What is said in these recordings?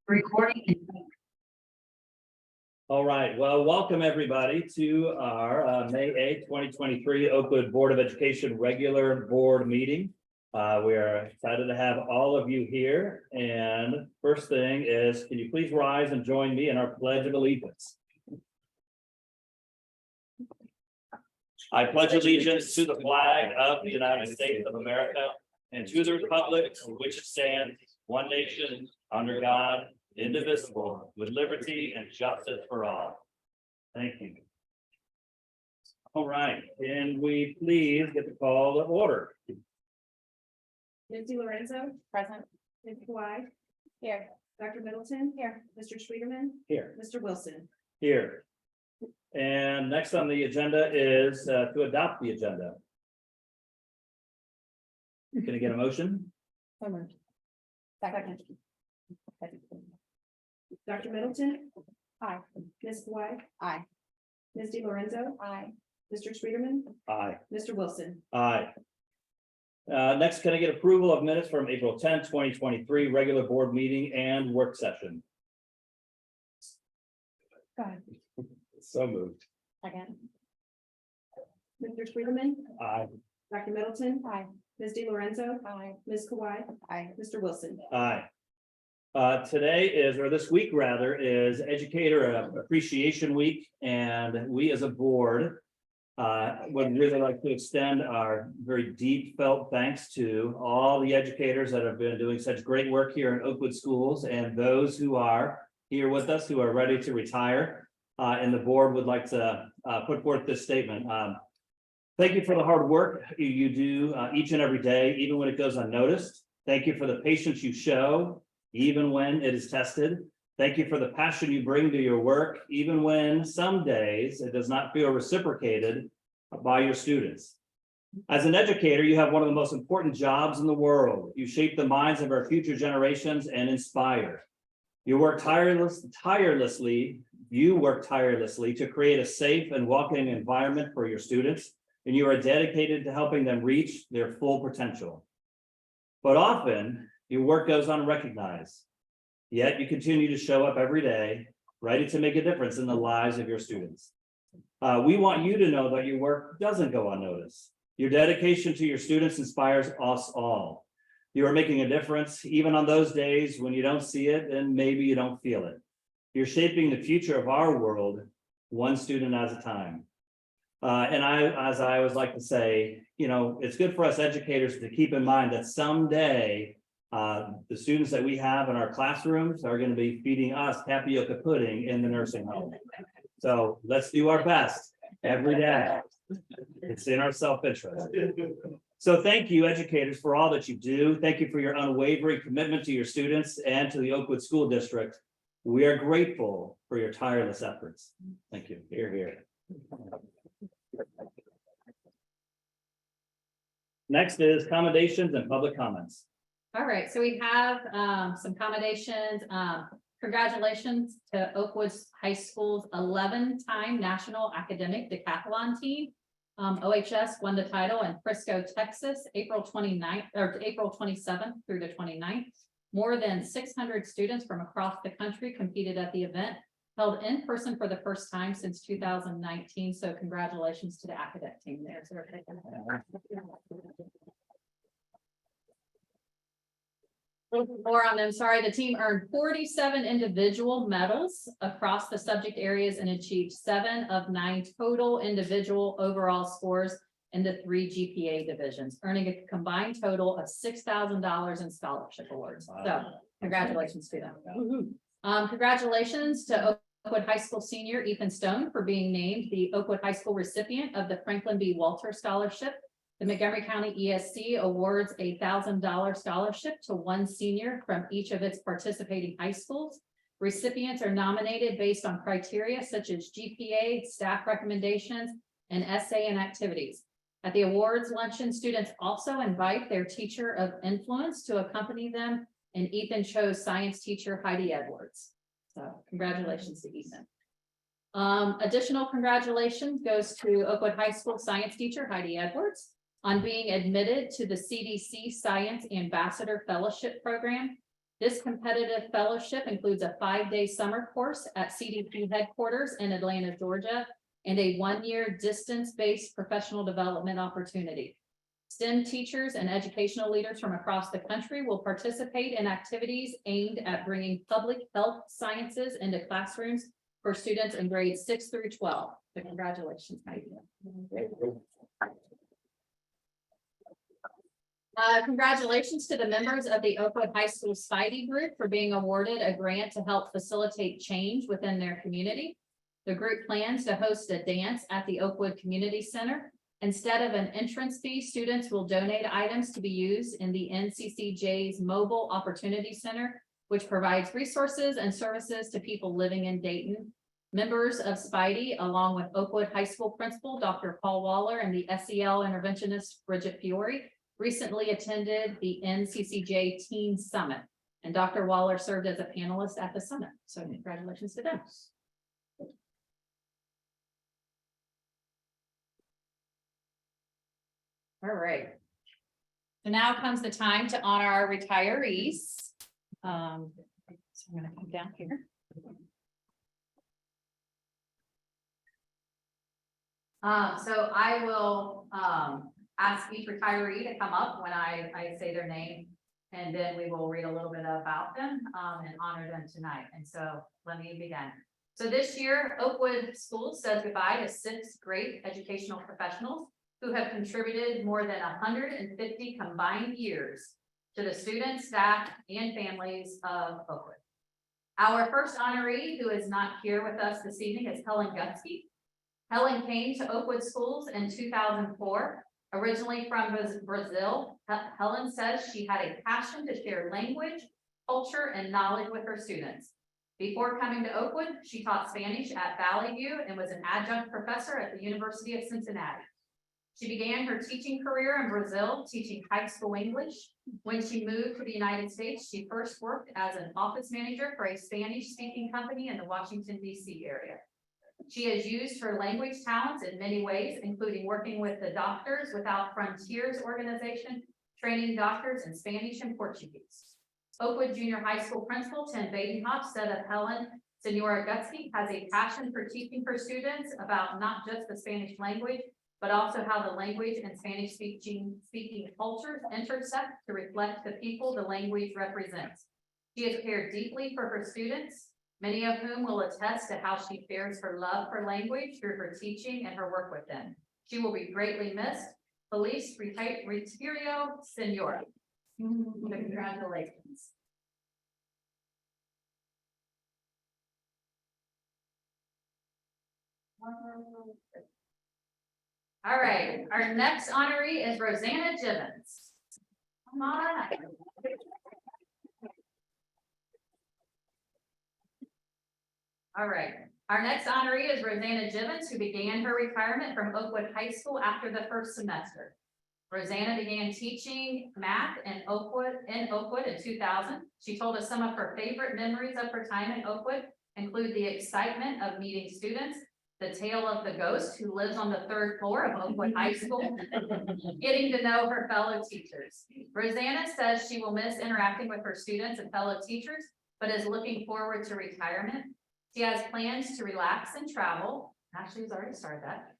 Recording. All right, well, welcome everybody to our May 8th, 2023 Oakwood Board of Education regular board meeting. We are excited to have all of you here. And first thing is, can you please rise and join me in our Pledge of Allegiance? I pledge allegiance to the flag of the United States of America and to the republic for which it stands, one nation, under God, indivisible, with liberty and justice for all. Thank you. All right, can we please get the call to order? Ms. Lorenzo. Present. Ms. Kawhi. Here. Dr. Middleton. Here. Mr. Schwiegerman. Here. Mr. Wilson. Here. And next on the agenda is to adopt the agenda. Can I get a motion? Second. Dr. Middleton. Aye. Ms. Kawhi. Aye. Ms. Lorenzo. Aye. Mr. Schwiegerman. Aye. Mr. Wilson. Aye. Next, can I get approval of minutes from April 10th, 2023, regular board meeting and work session? Go ahead. So moved. Again. Mr. Schwiegerman. Aye. Dr. Middleton. Aye. Ms. Lorenzo. Aye. Ms. Kawhi. Aye. Mr. Wilson. Aye. Today is, or this week rather, is Educator Appreciation Week, and we as a board would really like to extend our very deep felt thanks to all the educators that have been doing such great work here in Oakwood schools, and those who are here with us who are ready to retire. And the board would like to put forth this statement. Thank you for the hard work you do each and every day, even when it goes unnoticed. Thank you for the patience you show, even when it is tested. Thank you for the passion you bring to your work, even when some days it does not feel reciprocated by your students. As an educator, you have one of the most important jobs in the world. You shape the minds of our future generations and inspire. You work tirelessly to create a safe and welcoming environment for your students, and you are dedicated to helping them reach their full potential. But often, your work goes unrecognized, yet you continue to show up every day, ready to make a difference in the lives of your students. We want you to know that your work doesn't go unnoticed. Your dedication to your students inspires us all. You are making a difference, even on those days when you don't see it and maybe you don't feel it. You're shaping the future of our world, one student at a time. And as I always like to say, it's good for us educators to keep in mind that someday the students that we have in our classrooms are going to be feeding us tapioca pudding in the nursing home. So let's do our best every day. It's in our self-interest. So thank you, educators, for all that you do. Thank you for your unwavering commitment to your students and to the Oakwood School District. We are grateful for your tireless efforts. Thank you. Hear, hear. Next is commendations and public comments. All right, so we have some commendations. Congratulations to Oakwood High School's 11-time National Academic Decathlon team. OHS won the title in Frisco, Texas, April 29th or April 27th through the 29th. More than 600 students from across the country competed at the event, held in person for the first time since 2019. So congratulations to the academic team there. So more on them. Sorry, the team earned 47 individual medals across the subject areas and achieved 7 of 9 total individual overall scores in the 3 GPA divisions, earning a combined total of $6,000 in scholarship awards. So congratulations to them. Congratulations to Oakwood High School senior Ethan Stone for being named the Oakwood High School recipient of the Franklin B. Walter Scholarship. The Montgomery County ESC awards a $1,000 scholarship to one senior from each of its participating high schools. Recipients are nominated based on criteria such as GPA, staff recommendations, and essay and activities. At the awards luncheon, students also invite their teacher of influence to accompany them, and Ethan chose science teacher Heidi Edwards. So congratulations to Ethan. Additional congratulations goes to Oakwood High School science teacher Heidi Edwards on being admitted to the CDC Science Ambassador Fellowship Program. This competitive fellowship includes a 5-day summer course at CDP headquarters in Atlanta, Georgia, and a 1-year distance-based professional development opportunity. STEM teachers and educational leaders from across the country will participate in activities aimed at bringing public health sciences into classrooms for students in grades 6 through 12. So congratulations, Heidi. Congratulations to the members of the Oakwood High School Spidey Group for being awarded a grant to help facilitate change within their community. The group plans to host a dance at the Oakwood Community Center. Instead of an entrance fee, students will donate items to be used in the NCCJ's Mobile Opportunity Center, which provides resources and services to people living in Dayton. Members of Spidey, along with Oakwood High School Principal Dr. Paul Waller and the SEL interventionist Bridget Fiore, recently attended the NCCJ Teen Summit, and Dr. Waller served as a panelist at the summit. So congratulations to them. All right. So now comes the time to honor our retirees. So I'm going to come down here. So I will ask each retiree to come up when I say their name, and then we will read a little bit about them and honor them tonight. And so let me begin. So this year, Oakwood Schools says goodbye to 6 great educational professionals who have contributed more than 150 combined years to the students, staff, and families of Oakwood. Our first honoree, who is not here with us this evening, is Helen Gutsky. Helen came to Oakwood Schools in 2004, originally from Brazil. Helen says she had a passion to share language, culture, and knowledge with her students. Before coming to Oakwood, she taught Spanish at Valley View and was an adjunct professor at the University of Cincinnati. She began her teaching career in Brazil, teaching high school English. When she moved to the United States, she first worked as an office manager for a Spanish-speaking company in the Washington, D.C. area. She has used her language talents in many ways, including working with the Doctors Without Frontiers organization, training doctors in Spanish and Portuguese. Oakwood Junior High School principal Tim Badenhoff said of Helen, Senora Gutsky has a passion for teaching her students about not just the Spanish language, but also how the language and Spanish speaking cultures intersect to reflect the people the language represents. She has cared deeply for her students, many of whom will attest to how she shares her love for language through her teaching and her work with them. She will be greatly missed. Feliz Retiro Senora. Congratulations. All right, our next honoree is Rosanna Gibbons. Come on up. All right, our next honoree is Rosanna Gibbons, who began her retirement from Oakwood High School after the first semester. Rosanna began teaching math in Oakwood in 2000. She told us some of her favorite memories of her time in Oakwood include the excitement of meeting students, the tale of the ghost who lives on the 3rd floor of Oakwood High School, getting to know her fellow teachers. Rosanna says she will miss interacting with her students and fellow teachers, but is looking forward to retirement. She has plans to relax and travel. Actually, she's already started that.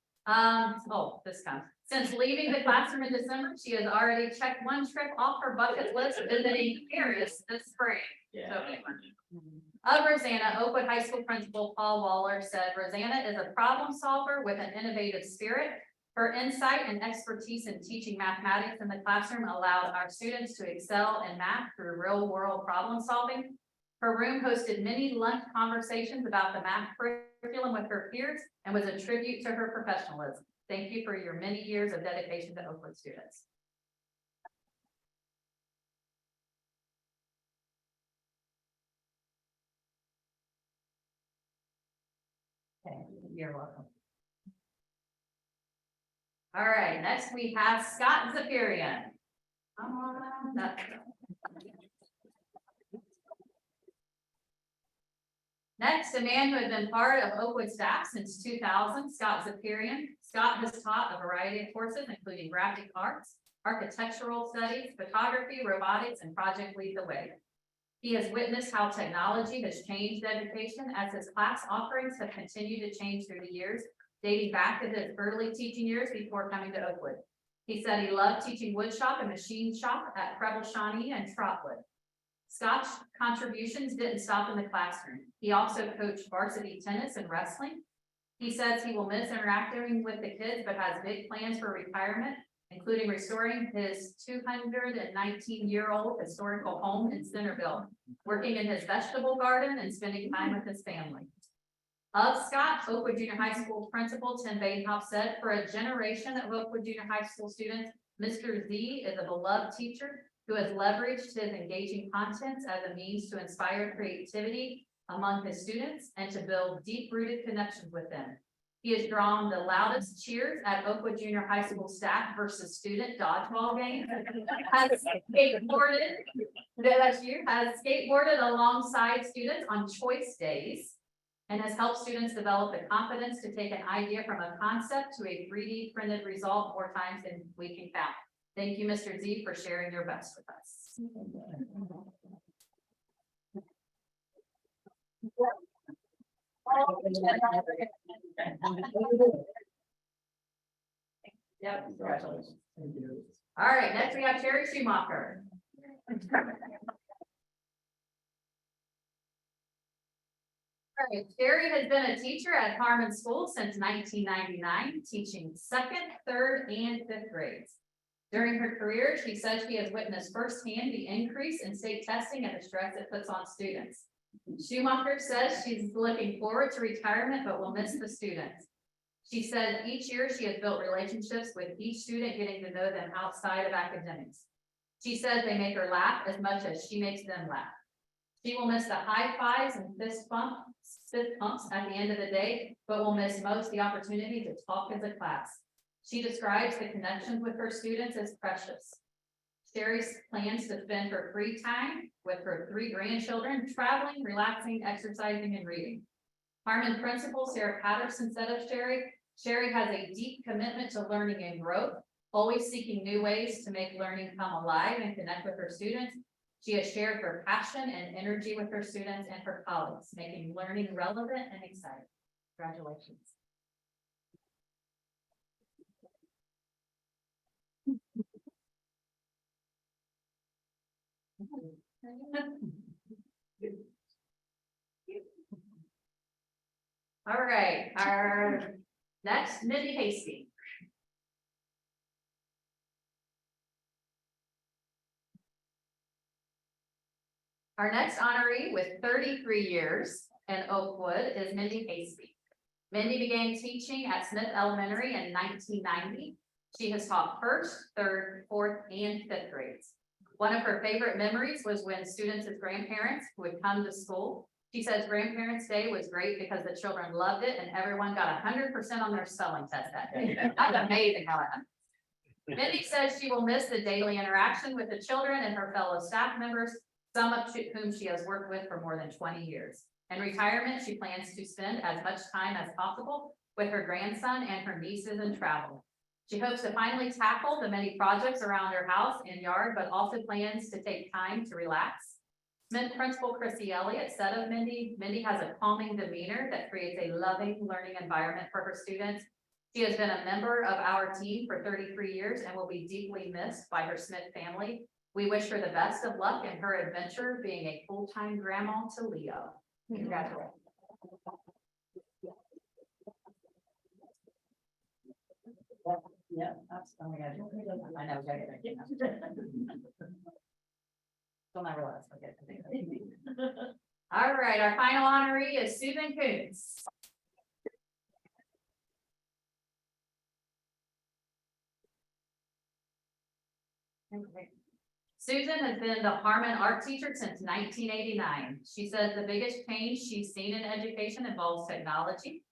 This comes. Since leaving the classroom in December, she has already checked one trip off her bucket list, visiting Paris this spring. Yeah. So, of Rosanna, Oakwood High School Principal Paul Waller said, Rosanna is a problem solver with an innovative spirit. Her insight and expertise in teaching mathematics in the classroom allowed our students to excel in math through real-world problem solving. Her room hosted many lunch conversations about the math curriculum with her peers and was a tribute to her professionalism. Thank you for your many years of dedication to Oakwood students. Okay, you're welcome. All right, next we have Scott Zafirian. Next, a man who has been part of Oakwood staff since 2000, Scott Zafirian. Scott has taught a variety of courses, including graphic arts, architectural studies, photography, robotics, and Project Lead the Way. He has witnessed how technology has changed education as his class offerings have continued to change through the years, dating back to his early teaching years before coming to Oakwood. He said he loved teaching wood shop and machine shop at Preble Shawnee and Trotwood. Scott's contributions didn't stop in the classroom. He also coached varsity tennis and wrestling. He says he will miss interacting with the kids, but has big plans for retirement, including restoring his 219-year-old historical home in Centerville, working in his vegetable garden and spending time with his family. Of Scott, Oakwood Junior High School Principal Tim Badenhoff said, for a generation of Oakwood Junior High School students, Mr. Z is a beloved teacher who has leveraged his engaging contents as a means to inspire creativity among his students and to build deep-rooted connections with them. He has drawn the loudest cheers at Oakwood Junior High School staff versus student dodgeball games, has skateboarded alongside students on choice days, and has helped students develop the confidence to take an idea from a concept to a 3D printed result more times than we can count. Thank you, Mr. Z, for sharing your best with us. Yep, congratulations. All right, next we have Terry Schumacher. All right, Terry has been a teacher at Harmon School since 1999, teaching 2nd, 3rd, and 5th grades. During her career, she says she has witnessed firsthand the increase in state testing and the stress it puts on students. Schumacher says she's looking forward to retirement, but will miss the students. She said each year she has built relationships with each student, getting to know them outside of academics. She says they make her laugh as much as she makes them laugh. She will miss the high fives and fist bumps at the end of the day, but will miss most the opportunity to talk as a class. She describes the connections with her students as precious. Sherry plans to spend her free time with her 3 grandchildren, traveling, relaxing, exercising, and reading. Harmon Principal Sarah Patterson said of Sherry has a deep commitment to learning and growth, always seeking new ways to make learning come alive and connect with her students. She has shared her passion and energy with her students and her colleagues, making learning relevant and exciting. Congratulations. All right, our next, Mindy Hasty. Our next honoree with 33 years in Oakwood is Mindy Hasty. Mindy began teaching at Smith Elementary in 1990. She has taught 1st, 3rd, 4th, and 5th grades. One of her favorite memories was when students as grandparents would come to school. She says Grandparents' Day was great because the children loved it and everyone got 100% on their spelling test that day. That's amazing how that happened. Mindy says she will miss the daily interaction with the children and her fellow staff members, some of whom she has worked with for more than 20 years. In retirement, she plans to spend as much time as possible with her grandson and her nieces and travel. She hopes to finally tackle the many projects around her house and yard, but also plans to take time to relax. Smith Principal Chrissy Elliott said of Mindy has a calming demeanor that creates a loving learning environment for her students. She has been a member of our team for 33 years and will be deeply missed by her Smith family. We wish her the best of luck in her adventure being a full-time grandma to Leo. Congratulations. Yeah, that's I know. Don't ever let us forget. All right, our final honoree is Susan Coons. Okay. Susan has been the Harmon art teacher since 1989. She says the biggest change she's seen in education involves technology.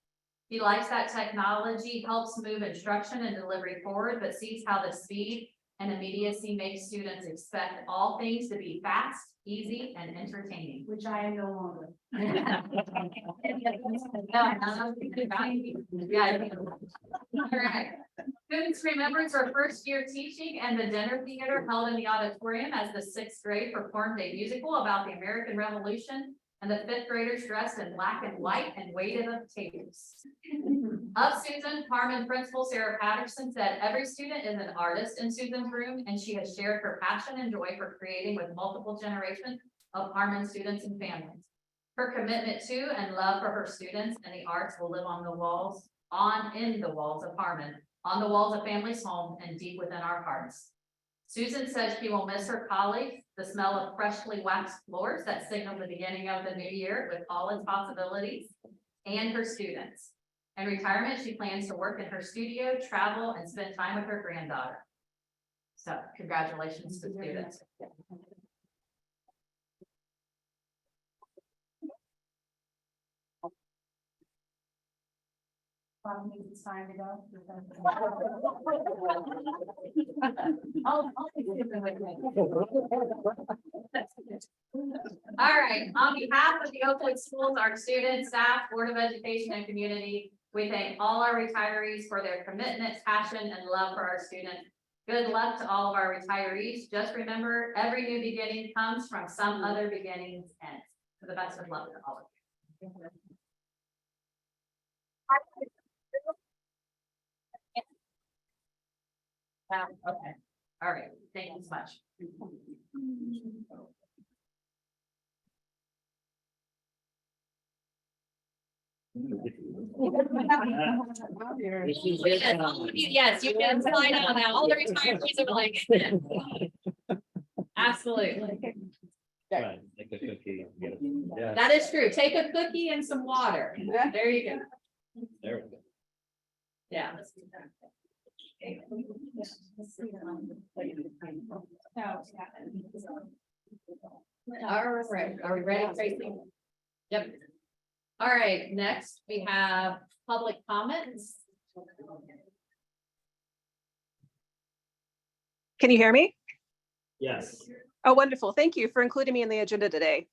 She likes that technology helps move instruction and delivery forward, but sees how the speed and immediacy makes students expect all things to be fast, easy, and entertaining. Which I am no longer. Yeah. All right. Students remembers her first year teaching and the dinner theater held in the auditorium as the sixth grade performed a musical about the American Revolution, and the fifth graders dressed in black and white and waited on tables. Of Susan, Carmen Principal Sarah Patterson said every student is an artist in Susan's room, and she has shared her passion and joy for creating with multiple generations of Harmon students and families. Her commitment to and love for her students and the arts will live on the walls, in the walls of Harmon, on the walls of families' home, and deep within our hearts. Susan says she will miss her colleagues, the smell of freshly waxed floors that signal the beginning of the new year with all its possibilities, and her students. In retirement, she plans to work in her studio, travel, and spend time with her granddaughter. So congratulations to students. It's time to go. All right, on behalf of the Oakwood Schools, our students, staff, Board of Education, and community, we thank all our retirees for their commitment, passion, and love for our students. Good luck to all of our retirees. Just remember, every new beginning comes from some other beginning's end. For the best of luck to all of you. Okay, all right, thank you so much. Yes, you can slide on that. All the retirees are like. Absolutely. Right, like a cookie. Yeah, That is true. Take a cookie and some water. There you go. there we go. Yeah. All right, are we ready, Tracy? Yep. All right, next we have public comments. Can you hear me? Yes. Oh, wonderful. Thank you for including me in the agenda today.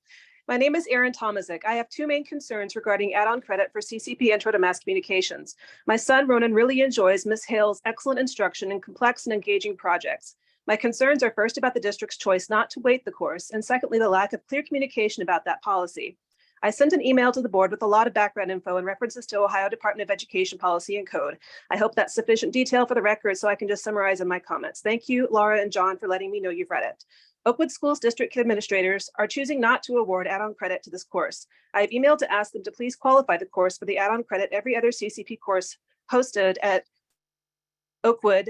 My name is Erin Tomazik. I have two main concerns regarding add-on credit for CCP Intro to Mass Communications. My son, Ronan, really enjoys Ms. Hale's excellent instruction in complex and engaging projects. My concerns are first about the district's choice not to weight the course, and secondly, the lack of clear communication about that policy. I sent an email to the board with a lot of background info and references to Ohio Department of Education policy and code. I hope that's sufficient detail for the record so I can just summarize in my comments. Thank you, Laura and John, for letting me know you've read it. Oakwood Schools district administrators are choosing not to award add-on credit to this course. I have emailed to ask them to please qualify the course for the add-on credit every other CCP course hosted at Oakwood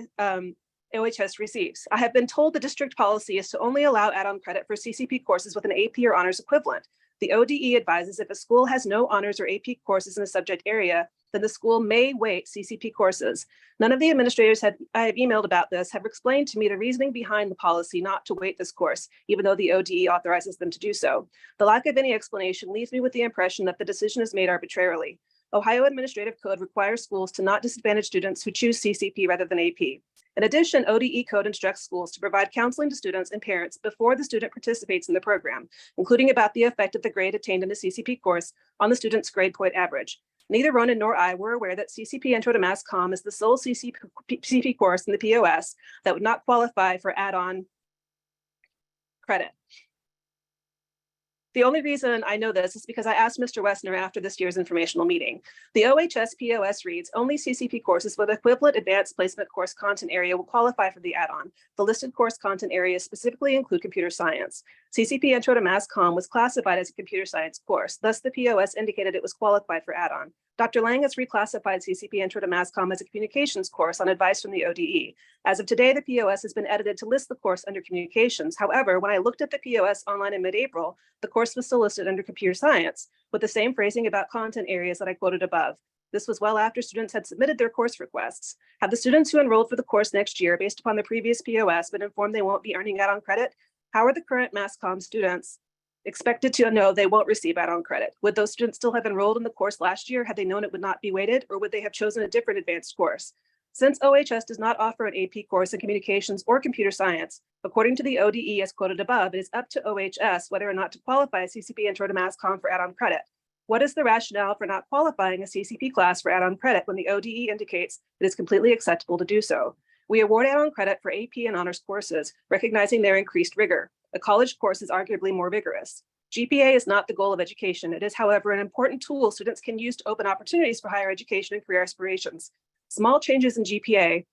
OHS receives. I have been told the district policy is to only allow add-on credit for CCP courses with an AP or honors equivalent. The ODE advises if a school has no honors or AP courses in a subject area, then the school may weight CCP courses. None of the administrators I have emailed about this have explained to me the reasoning behind the policy not to weight this course, even though the ODE authorizes them to do so. The lack of any explanation leaves me with the impression that the decision is made arbitrarily. Ohio Administrative Code requires schools to not disadvantage students who choose CCP rather than AP. In addition, ODE code instructs schools to provide counseling to students and parents before the student participates in the program, including about the effect of the grade attained in a CCP course on the student's grade point average. Neither Ronan nor I were aware that CCP Intro to Mass Comm is the sole CCP course in the POS that would not qualify for add-on credit. The only reason I know this is because I asked Mr. Wessner after this year's informational meeting. The OHS POS reads, only CCP courses with equivalent advanced placement course content area will qualify for the add-on. The listed course content areas specifically include computer science. CCP Intro to Mass Comm was classified as a computer science course, thus the POS indicated it was qualified for add-on. Dr. Lang has reclassified CCP Intro to Mass Comm as a communications course on advice from the ODE. As of today, the POS has been edited to list the course under communications. However, when I looked at the POS online in mid-April, the course was still listed under computer science with the same phrasing about content areas that I quoted above. This was well after students had submitted their course requests. Have the students who enrolled for the course next year based upon the previous POS been informed they won't be earning add-on credit? How are the current Mass Comm students expected to know they won't receive add-on credit? Would those students still have enrolled in the course last year had they known it would not be weighted, or would they have chosen a different advanced course? Since OHS does not offer an AP course in communications or computer science, according to the ODE as quoted above, it is up to OHS whether or not to qualify a CCP Intro to Mass Comm for add-on credit. What is the rationale for not qualifying a CCP class for add-on credit when the ODE indicates it is completely acceptable to do so? We award add-on credit for AP and honors courses, recognizing their increased rigor. A college course is arguably more vigorous. GPA is not the goal of education. It is, however, an important tool students can use to open opportunities for higher education and career aspirations. Small changes in GPA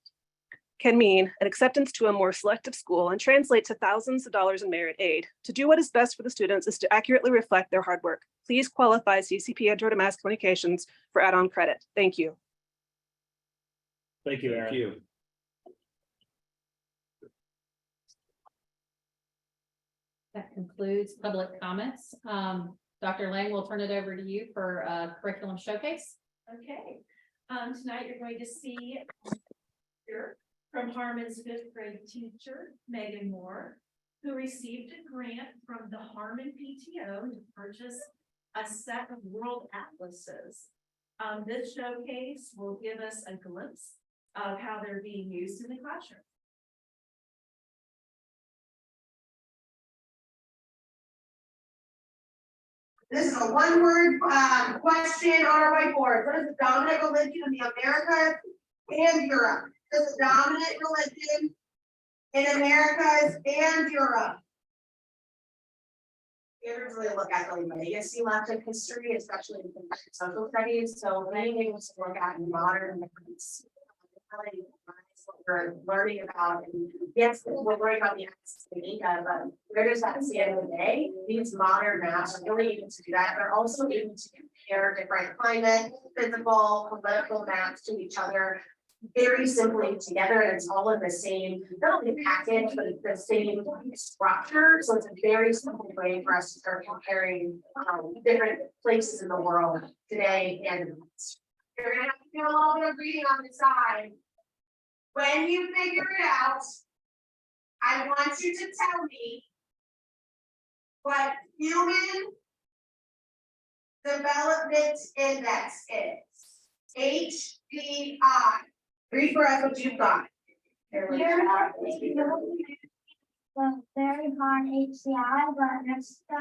can mean an acceptance to a more selective school and translate to thousands of dollars in merit aid. To do what is best for the students is to accurately reflect their hard work. Please qualify CCP Intro to Mass Communications for add-on credit. Thank you. Thank you, Thank Aaron. you. That concludes public comments. Dr. Lang, we'll turn it over to you for curriculum showcase. Okay, tonight you're going to see here from Harmon's fifth grade teacher, Megan Moore, who received a grant from the Harmon PTO to purchase a set of world atlases. This showcase will give us a glimpse of how they're being used in the classroom. This is a one-word question on our whiteboard. What is the dominant religion in the Americas and Europe? What is the dominant religion in Americas and Europe? You ever really look at the legacy left in history, especially in social studies. So many things to look at in modern difference. What we're learning about, and yes, we're learning about the access to data, but where does that see end of the day? These modern maps are really able to do that. They're also able to compare different climate, physical, political maps to each other very simply together, and it's all in the same, not only package, but it's the same structure. So it's a very simple way for us to start comparing different places in the world today and in the past. You're gonna have to do a little bit of reading on the side. When you figure it out, I want you to tell me what human development index is. HDI. Read for us what you've got. Well, very hard HCI, but Mexico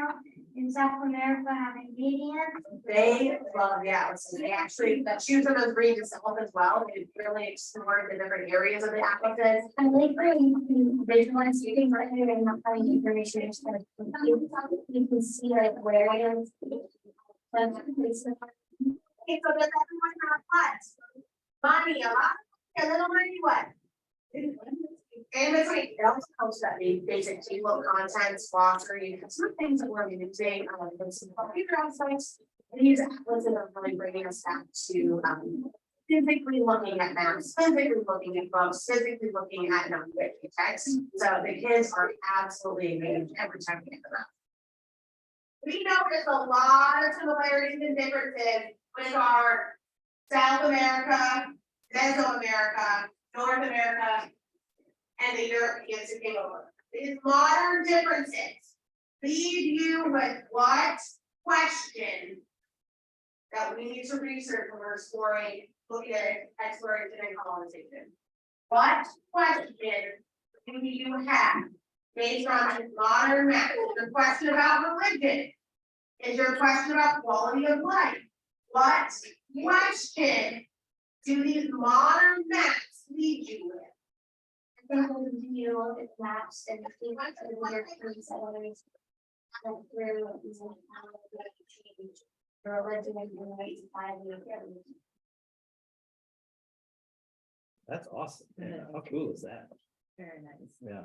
and South America have a median. They love, yeah, so they actually, that choosing those regions to help as well. They really explored the different areas of the atlases. I like where you can visualize, you can write it and not having information, just kind of, you can see like where it is. Okay, so does everyone have what? Money, a lot, a little money, what? And it's like, it also helps that the basic table of contents, glossary, some things that we're using, some computer aspects. These atlases are really bringing us back to, physically looking at maps, physically looking at books, physically looking at non-written text. So the kids are absolutely engaged every time we get them out. We know there's a lot of similarities and differences with our South America, Mesoamerica, North America, and the Europeans who came over. These modern differences leave you with what question that we need to research when we're exploring, looking at exploration and colonization. What question do you have based on this modern map? Is your question about religion? Is your question about quality of life? What question do these modern maps lead you with? I think when you look at maps and see what's in your three settlers. Like where is it, how they change the religion and the way to find the. That's awesome. Yeah, how cool is that? Very nice. Yeah.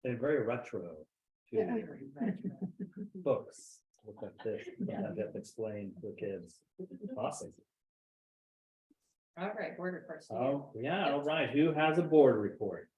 They're very retro to books. Look like this, that explain to the kids. Awesome. All right, board reports. to you. Oh, yeah, all right. Who has a board report?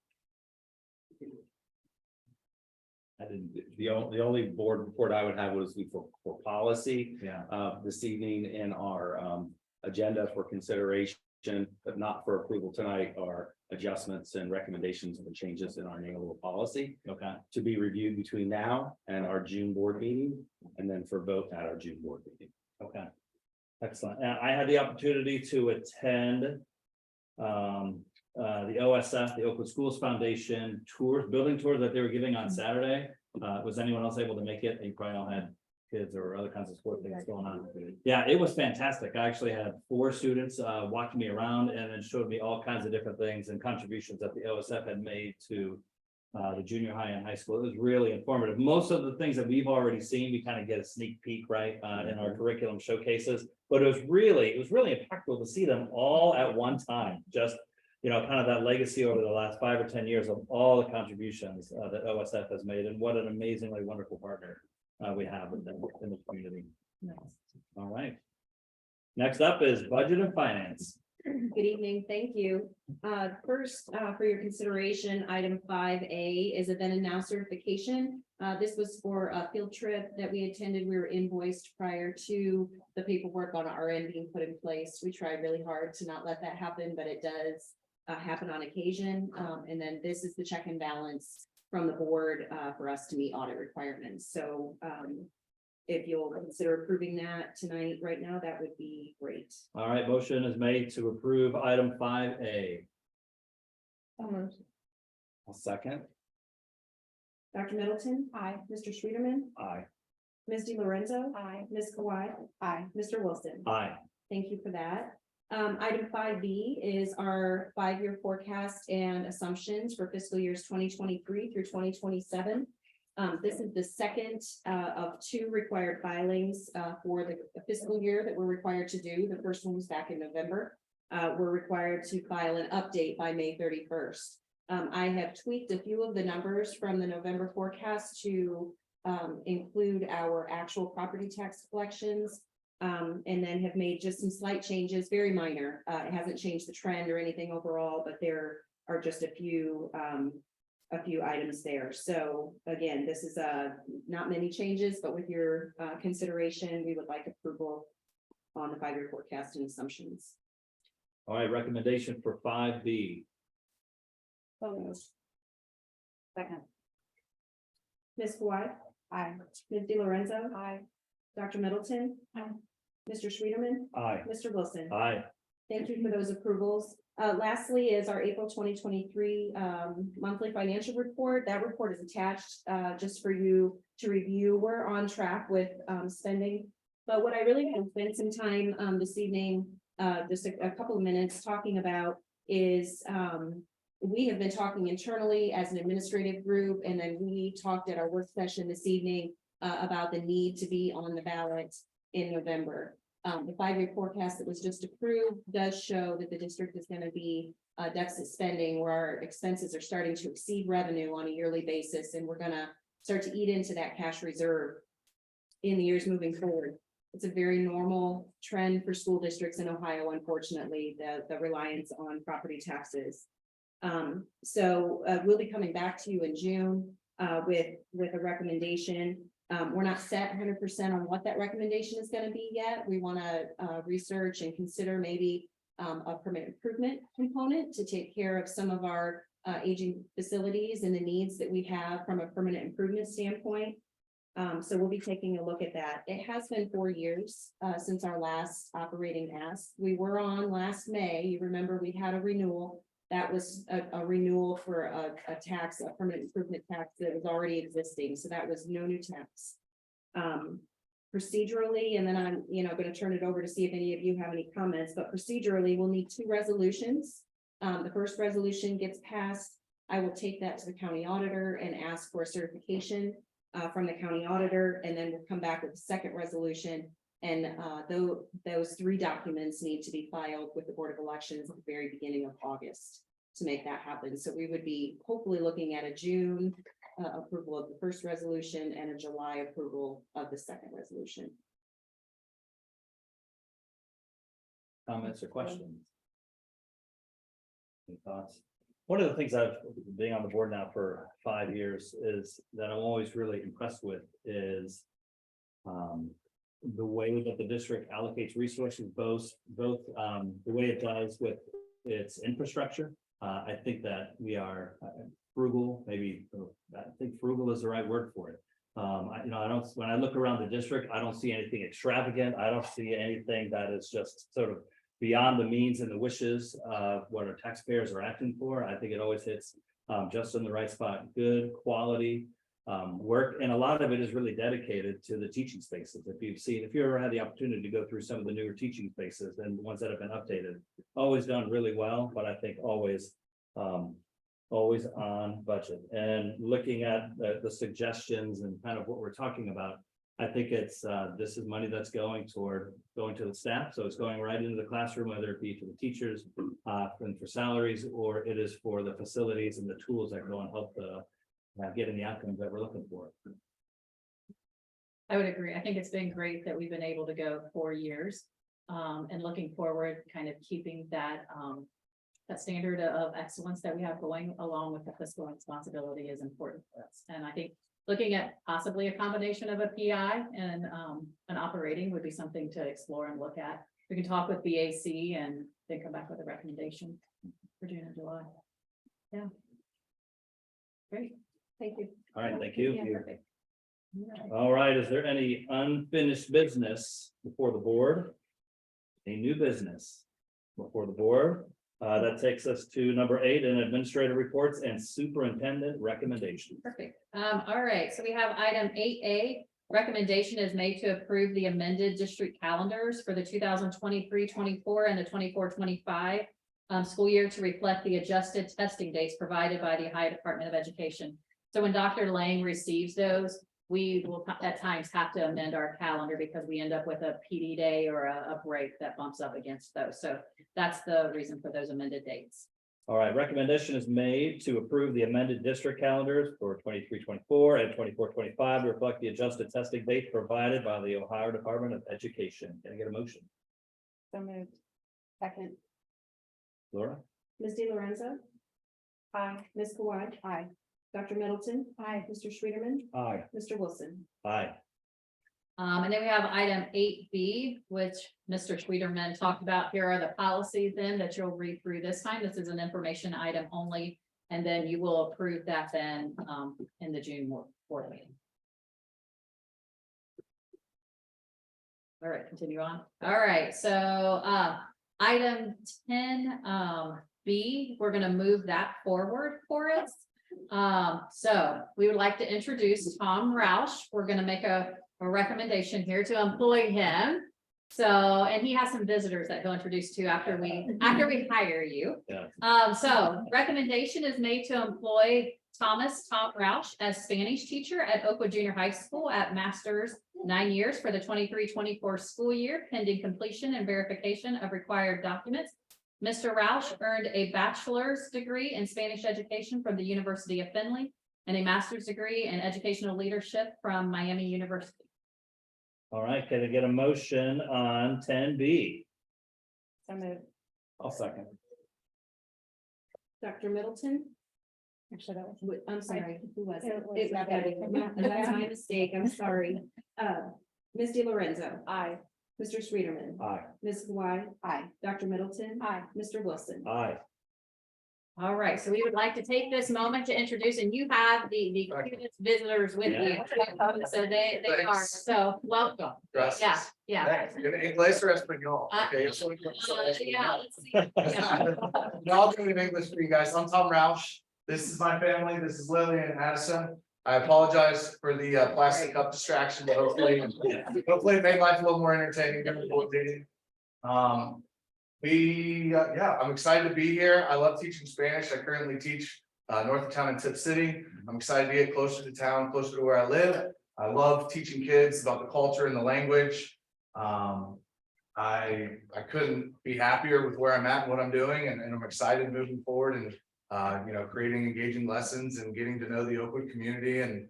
I didn't, the only board report I would have was for policy. Yeah. This evening in our agenda for consideration, but not for approval tonight, are adjustments and recommendations and changes in our annual policy Okay. to be reviewed between now and our June board meeting, and then for vote at our June board meeting. Okay. Excellent. And I had the opportunity to attend the OSF, the Oakwood Schools Foundation tours, building tours that they were giving on Saturday. Was anyone else able to make it? You probably all had kids or other kinds of sport things going on. Yeah, it was fantastic. I actually had 4 students walking me around and then showed me all kinds of different things and contributions that the OSF had made to the junior high and high school. It was really informative. Most of the things that we've already seen, we kind of get a sneak peek, right, in our curriculum showcases. But it was really impactful to see them all at one time. Just, you know, kind of that legacy over the last 5 or 10 years of all the contributions that OSF has made, and what an amazingly wonderful partner we have with them in the community. All right. Next up is budget and finance. Good evening, thank you. First, for your consideration, item 5A is a then and now certification. This was for a field trip that we attended. We were invoiced prior to the paperwork on our end being put in place. We tried really hard to not let that happen, but it does happen on occasion. And then this is the check and balance from the board for us to meet audit requirements. So if you'll consider approving that tonight, right now, that would be great. All right, motion is made to approve item 5A. I'll second. Dr. Middleton? Aye. Mr. Schwederman? Aye. Ms. Di Lorenzo? Aye. Ms. Kawhi? Aye. Mr. Wilson? Aye. Thank you for that. Item 5B is our 5-year forecast and assumptions for fiscal years 2023 through 2027. This is the second of 2 required filings for the fiscal year that we're required to do. The first one was back in November. We're required to file an update by May 31st. I have tweaked a few of the numbers from the November forecast to include our actual property tax collections, and then have made just some slight changes, very minor. It hasn't changed the trend or anything overall, but there are just a few items there. So again, this is not many changes, but with your consideration, we would like approval on the 5-year forecast and assumptions. All right, recommendation for 5B. Second. Ms. Kawhi? Aye. Ms. Di Lorenzo? Aye. Dr. Middleton? Aye. Mr. Schwederman? Aye. Mr. Wilson? Aye. Thank you for those approvals. Lastly is our April 2023 monthly financial report. That report is attached just for you to review. We're on track with spending. But what I really want to spend some time this evening, just a couple of minutes talking about is we have been talking internally as an administrative group, and then we talked at our work session this evening about the need to be on the ballot in November. The 5-year forecast that was just approved does show that the district is going to be deficit spending, where our expenses are starting to exceed revenue on a yearly basis, and we're going to start to eat into that cash reserve in the years moving forward. It's a very normal trend for school districts in Ohio, unfortunately, the reliance on property taxes. So we'll be coming back to you in June with a recommendation. We're not set 100% on what that recommendation is going to be yet. We want to research and consider maybe a permanent improvement component to take care of some of our aging facilities and the needs that we have from a permanent improvement standpoint. So we'll be taking a look at that. It has been 4 years since our last operating ask. We were on last May. You remember we had a renewal. That was a renewal for a tax, a permanent improvement tax that was already existing. So that was no new tax. Procedurally, and then I'm going to turn it over to see if any of you have any comments, but procedurally we'll need 2 resolutions. The first resolution gets passed. I will take that to the county auditor and ask for a certification from the county auditor, and then we'll come back with a second resolution. And those 3 documents need to be filed with the Board of Elections at the very beginning of August to make that happen. So we would be hopefully looking at a June approval of the first resolution and a July approval of the second resolution. Comments or questions? Any thoughts? One of the things I've been on the board now for 5 years is that I'm always really impressed with is the way that the district allocates resources, both the way it does with its infrastructure. I think that we are frugal, maybe I think frugal is the right word for it. When I look around the district, I don't see anything extravagant. I don't see anything that is just sort of, beyond the means and the wishes of what our taxpayers are asking for. I think it always hits just in the right spot, good quality work. And a lot of it is really dedicated to the teaching spaces. If you ever had the opportunity to go through some of the newer teaching spaces and the ones that have been updated, always done really well, but I think always on budget. And looking at the suggestions and kind of what we're talking about, I think it's this is money that's going to the staff, so it's going right into the classroom, whether it be to the teachers and for salaries, or it is for the facilities and the tools that go and help getting the outcomes that we're looking for. I would agree. I think it's been great that we've been able to go 4 years. And looking forward, kind of keeping that standard of excellence that we have going along with the fiscal responsibility is important for us. And I think looking at possibly a combination of a PI and an operating would be something to explore and look at. We can talk with BAC and then come back with a recommendation for June and July. Yeah. Great. Thank you. All right, thank you. Yeah, perfect. All right, is there any unfinished business before the board? Any new business before the board? That takes us to number 8 in administrative reports and superintendent recommendations. Perfect. All right, so we have item 8A. Recommendation is made to approve the amended district calendars for the 2023-24 and the 24-25 school year to reflect the adjusted testing dates provided by the Ohio Department of Education. So when Dr. Lang receives those, we will at times have to amend our calendar because we end up with a PD day or a break that bumps up against those. So that's the reason for those amended dates. All right, recommendation is made to approve the amended district calendars for 23-24 and 24-25 to reflect the adjusted testing dates provided by the Ohio Department of Education. Can I get a motion? So moved. Second. Laura? Ms. Di Lorenzo. Aye. Ms. Kawhi. Aye. Dr. Middleton. Aye. Mr. Schwederman. Aye. Mr. Wilson. Aye. And then we have item 8B, which Mr. Schwederman talked about. Here are the policies then that you'll read through this time. This is an information item only, and then you will approve that then in the June board meeting. All right, continue on. All right, so item 10B, we're gonna move that forward for us. So we would like to introduce Tom Roush. We're gonna make a recommendation here to employ him. So, and he has some visitors that he'll introduce to after we hire you. Yeah. So recommendation is made to employ Tom Roush as Spanish teacher at Oakwood Junior High School at Masters 9 years for the 23-24 school year, pending completion and verification of required documents. Mr. Roush earned a bachelor's degree in Spanish education from the University of Findlay and a master's degree in educational leadership from Miami University. All right, can I get a motion on 10B? So moved. I'll second. Dr. Middleton. Actually, that was. I'm sorry, who was it? It was It was Betty. That's my mistake, I'm sorry. Ms. Di Lorenzo. Aye. Mr. Schwederman. Aye. Ms. Kawhi. Aye. Dr. Middleton. Aye. Mr. Wilson. Aye. All right, so we would like to take this moment to introduce, and you have the cutest visitors with you. So they are, Thanks. so welcome. Gracias. Yeah. Thanks. ¿En inglés or español? Okay, so we can- Yeah, let's see. Yeah. No, I'll do it in English for you guys. I'm Tom Roush. This is my family. This is Lily and Addison. I apologize for the plastic cup distraction, but hopefully it made life a little more entertaining during the board meeting. I'm excited to be here. I love teaching Spanish. I currently teach north of town in Tip City. I'm excited to get closer to town, closer to where I live. I love teaching kids about the culture and the language. I couldn't be happier with where I'm at and what I'm doing, and I'm excited moving forward and creating engaging lessons and getting to know the Oakwood community and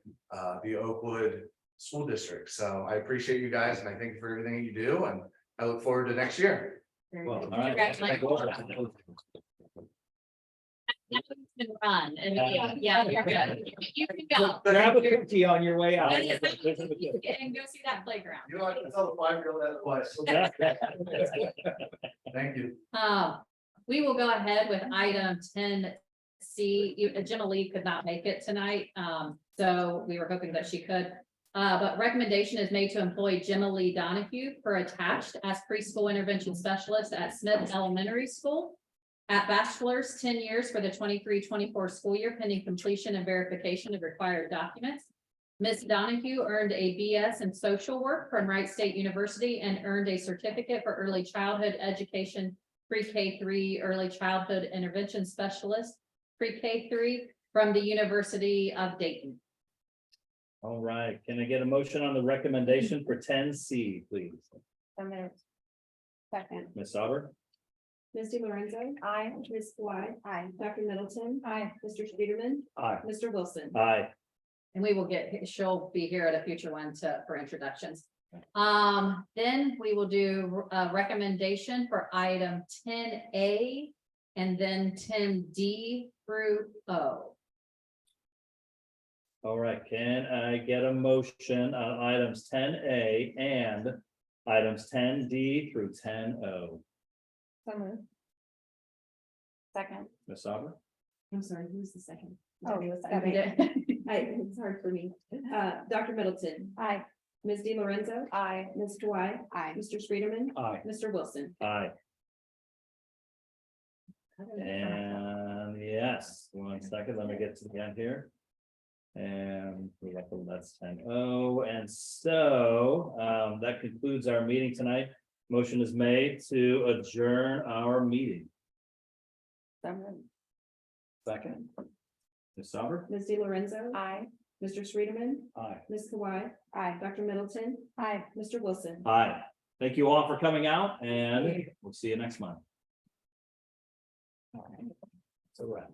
the Oakwood school district. So I appreciate you guys and I thank you for everything that you do, and I look forward to next year. Very Well, good. all right. Congratulations. Now you can run, and yeah, you're good. You can go. Grab a cookie on your way out. And go see that playground. You know, I can tell the 5-year-old that twice. Thank you. We will go ahead with item 10C. Gemma Lee could not make it tonight, so we were hoping that she could. But recommendation is made to employ Gemma Lee Donahue per attached as preschool intervention specialist at Smith Elementary School. At bachelor's, 10 years for the 23-24 school year pending completion and verification of required documents. Ms. Donahue earned a BS in social work from Wright State University and earned a certificate for early childhood education, pre-K3 early childhood intervention specialist, pre-K3 from the University of Dayton. All right, can I get a motion on the recommendation for 10C, please? Second. Ms. Sauber? Ms. Di Lorenzo. Aye. Ms. Bly. Aye. Dr. Middleton. Aye. Mr. Peterman. Aye. Mr. Wilson. Aye. And we will she'll be here at a future one for introductions. Then we will do a recommendation for item 10A and then 10D through O. All right, can I get a motion on items 10A and items 10D through 10O? Second. Ms. Sauber? I'm sorry, who's the second? Oh, Okay. It's hard for me. Dr. Middleton. Aye. Ms. Di Lorenzo. Aye. Ms. Dwight. Aye. Mr. Friederman. Aye. Mr. Wilson. Aye. And yes, 1 second, let me get to the end here. And that's 10O, and so that concludes our meeting tonight. Motion is made to adjourn our meeting. Second. Ms. Sauber? Ms. Di Lorenzo. Aye. Mr. Friederman. Aye. Ms. Kawhi. Aye. Dr. Middleton. Aye. Mr. Wilson. Aye. Thank you all for coming out, and we'll see you next month. All right. It's a wrap.